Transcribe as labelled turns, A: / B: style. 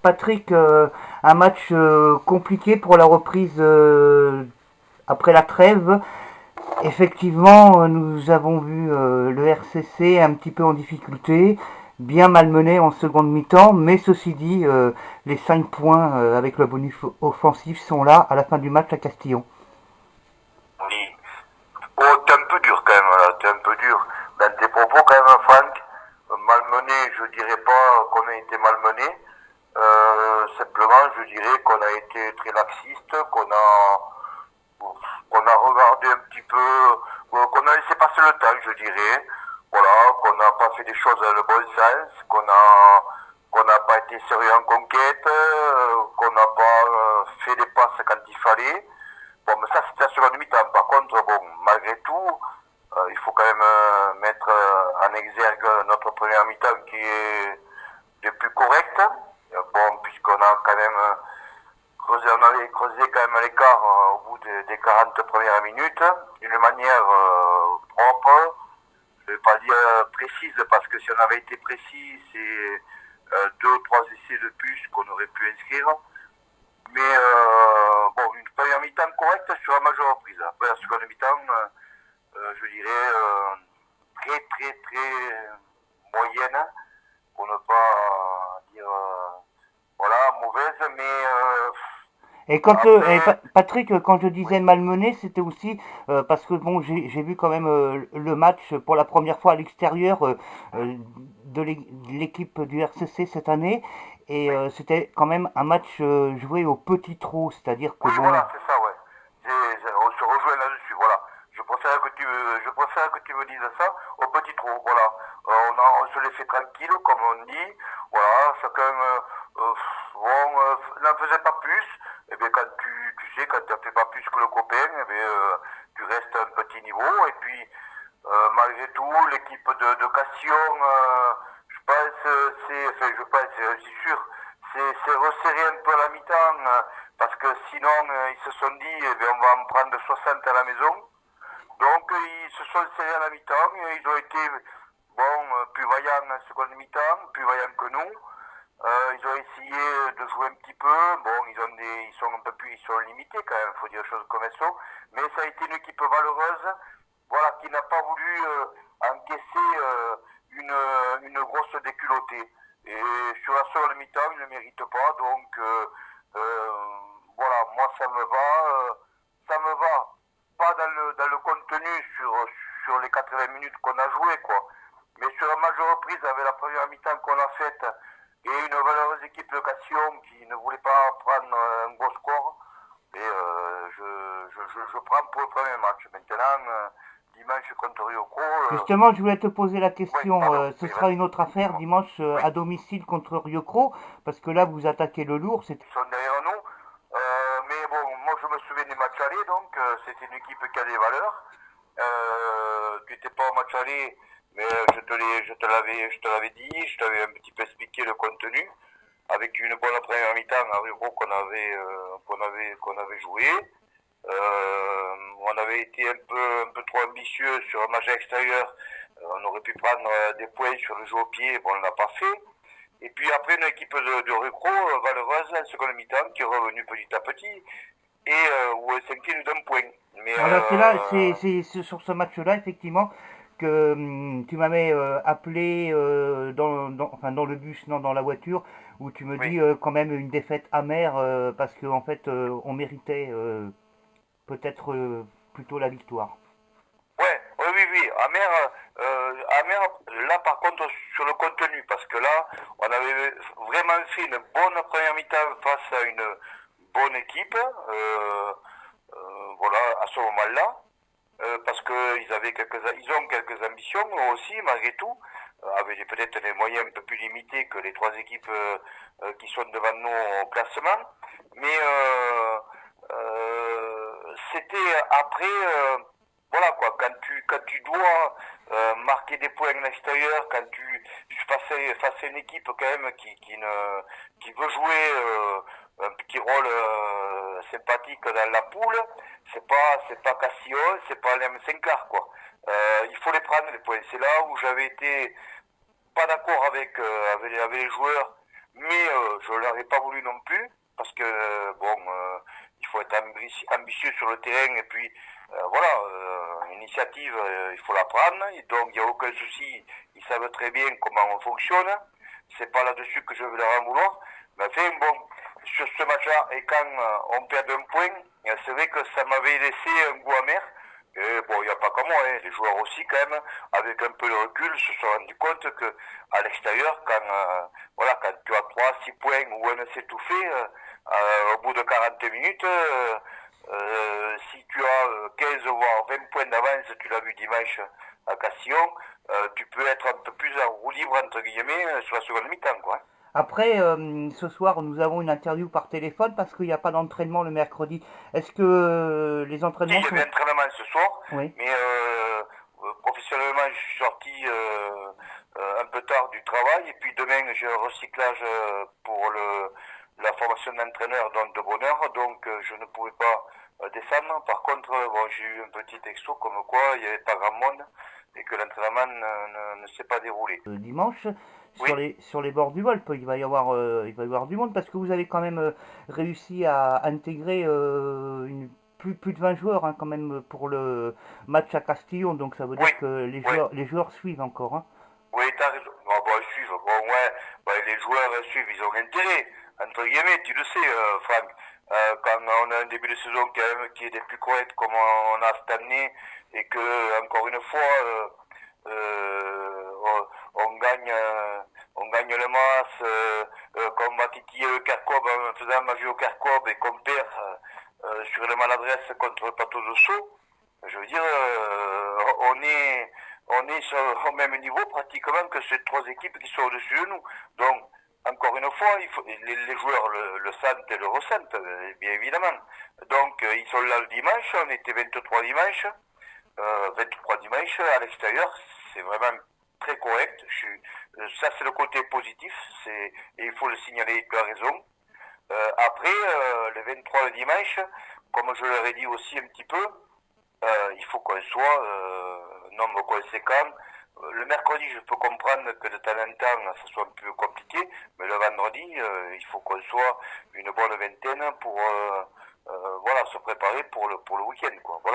A: Patrick, un match compliqué pour la reprise après la trêve. Effectivement, nous avons vu le RCC un petit peu en difficulté, bien malmené en seconde mi-temps, mais ceci dit, les 5 points avec le bonus offensif sont là à la fin du match à Castillon.
B: Oui. Oh, t'es un peu dur quand même, là. T'es un peu dur. Dans tes propos quand même, Franck, malmené, je dirais pas qu'on a été malmené. Simplement, je dirais qu'on a été très laxiste, qu'on a regardé un petit peu, qu'on a laissé passer le temps, je dirais. Voilà, qu'on n'a pas fait des choses dans le bon sens, qu'on n'a pas été sérieux en conquête, qu'on n'a pas fait des passes quand il fallait. Bon, mais ça, c'était la seconde mi-temps. Par contre, bon, malgré tout, il faut quand même mettre en exergue notre première mi-temps qui est des plus correctes. Bon, puisqu'on a quand même on avait creusé quand même l'écart au bout des 40 premières minutes, d'une manière propre. Je ne vais pas dire précise, parce que si on avait été précis, c'est 2 ou 3 essais de plus qu'on aurait pu inscrire. Mais bon, une première mi-temps correcte sur la majeure reprise. Après la seconde mi-temps, je dirais très très très moyenne, pour ne pas dire voilà, mauvaise, mais
A: Et quand
B: après,
A: Patrick, quand je
B: oui,
A: disais malmené, c'était aussi parce que bon, j'ai vu quand même le match pour la première fois à l'extérieur de l'équipe du RCC cette année, et
B: oui.
A: c'était quand même un match joué au petit trot, c'est-à-dire que
B: Oui,
A: bon,
B: voilà, c'est ça, ouais. On se rejoint là-dessus, voilà. Je préfère que tu me dises ça au petit trou, voilà. On se laissait tranquille, comme on dit. Voilà, chacun, bon, n'en faisait pas plus. Et bien, quand tu sais, quand tu n'en fais pas plus que le copain, eh bien, tu restes à un petit niveau. Et puis, malgré tout, l'équipe de Castillon, je pense, c'est sûr, c'est resserré un peu la mi-temps, parce que sinon, ils se sont dit, eh bien, on va en prendre 60 à la maison. Donc, ils se sont serrés à la mi-temps, et ils ont été, bon, plus vaillants en seconde mi-temps, plus vaillants que nous. Ils ont essayé de jouer un petit peu. Bon, ils sont un peu plus, ils sont limités quand même, faut dire les choses comme elles sont. Mais ça a été une équipe valeureuse, voilà, qui n'a pas voulu encaisser une grosse déculottée. Et sur la seconde mi-temps, ils ne méritent pas. Donc, voilà, moi ça me va. Pas dans le contenu sur les 80 minutes qu'on a joué, quoi. Mais sur la majeure reprise, avec la première mi-temps qu'on a faite, et une valeureuse équipe de Castillon qui ne voulait pas prendre un gros score, et je prends pour le premier match. Maintenant, dimanche contre Ryoko,
A: justement, je voulais te poser la
B: oui,
A: question.
B: pardon,
A: Ce
B: oui,
A: sera une
B: vas-y,
A: autre affaire
B: dis-moi.
A: dimanche
B: Oui,
A: à domicile contre Ryokro, parce que là, vous attaquez le lourd. C'est
B: ils sont derrière nous. Mais bon, moi je me souviens des matchs allés, donc c'était une équipe qui a des valeurs. Tu n'étais pas au match aller, mais je te l'avais dit, je t'avais un petit peu expliqué le contenu, avec une bonne première mi-temps à Rio qu'on avait joué. On avait été un peu trop ambitieux sur le match extérieur. On aurait pu prendre des points sur le jeu au pied, bon, on ne l'a pas fait. Et puis après, une équipe de recro valeureuse en seconde mi-temps qui est revenue petit à petit et où elle s'incline d'un point. Mais
A: voilà, c'est là, c'est sur ce match-là, effectivement, que tu m'avais appelé enfin, dans le bus, non, dans la voiture, où tu me
B: oui,
A: dis quand même une défaite amère, parce qu'en fait, on méritait peut-être plutôt la victoire.
B: ouais, oui, oui, oui. Amer, là par contre sur le contenu, parce que là, on avait vraiment fait une bonne première mi-temps face à une bonne équipe, voilà, à ce moment-là. Parce ils ont quelques ambitions aussi, malgré tout, avec peut-être des moyens un peu plus limités que les 3 équipes qui sont devant nous au classement. Mais c'était après, voilà quoi, quand tu dois marquer des points à l'extérieur, quand tu face à une équipe quand même qui veut jouer un petit rôle sympathique dans la poule, c'est pas Castillon, c'est pas l'M5 quoi. Il faut les prendre les points. C'est là où j'avais été pas d'accord avec les joueurs, mais je ne leur ai pas voulu non plus, parce que bon, il faut être ambitieux sur le terrain, et puis voilà, l'initiative, il faut la prendre, et donc il n'y a aucun souci, ils savent très bien comment on fonctionne, c'est pas là-dessus que je vais leur en vouloir, mais enfin bon, sur ce match-là, et quand on perd un point, c'est vrai que ça m'avait laissé un goût amer. Et bon, il n'y a pas que moi, hein, les joueurs aussi quand même, avec un peu de recul, se sont rendus compte que à l'extérieur, voilà, quand tu as 3, 6 points ou un s'étouffer, au bout de 40 minutes, si tu as 15 voire 20 points d'avance, tu l'as vu dimanche à Castillon, tu peux être un peu plus en roue libre entre guillemets sur la seconde mi-temps, quoi.
A: Après, ce soir, nous avons une interview par téléphone parce qu'il n'y a pas d'entraînement le mercredi. Est-ce que les
B: Si,
A: entraînements
B: il y avait
A: sont...
B: un entraînement ce soir,
A: Oui.
B: mais professionnellement, je suis sorti un peu tard du travail, et puis demain, j'ai un recyclage pour la formation d'entraîneur de bonheur, donc je ne pouvais pas descendre. Par contre, bon, j'ai eu un petit texto comme quoi il n'y avait pas grand monde et que l'entraînement ne s'est pas déroulé.
A: Dimanche,
B: Oui,
A: sur les bords du Volpe, il va y avoir du monde parce que vous avez quand même réussi à intégrer plus de 20 joueurs hein, quand même pour le match à Castillon. Donc ça veut
B: oui,
A: dire que
B: oui.
A: les joueurs suivent encore. Hein.
B: Oui, t'as raison. Bon, bon, ils suivent. Bon, ouais, ouais, les joueurs suivent, ils ont intérêt. Entre guillemets, tu le sais, Franck. Quand on a un début de saison qui est des plus corrects comme on a cette année, et que, encore une fois, on gagne le match, qu'on va titiller le Kerkob en faisant magie au Kerkob et qu'on perd sur une maladresse contre le plateau de Sceaux. Je veux dire, on est au même niveau pratiquement que ces trois équipes qui sont au-dessus de nous. Donc, encore une fois, les joueurs le sentent et le ressentent, bien évidemment. Donc, ils sont là le dimanche, on était 23 dimanches, 23 dimanches à l'extérieur, c'est vraiment très correct. Ça, c'est le côté positif, et il faut le signaler, tu as raison. Après, le 23 le dimanche, comme je leur ai dit aussi un petit peu, il faut qu'on soit nombre conséquent. Le mercredi, je peux comprendre que de temps en temps, ça soit un peu compliqué, mais le vendredi, il faut qu'on soit une bonne vingtaine pour voilà, se préparer pour le week-end, quoi. Voilà.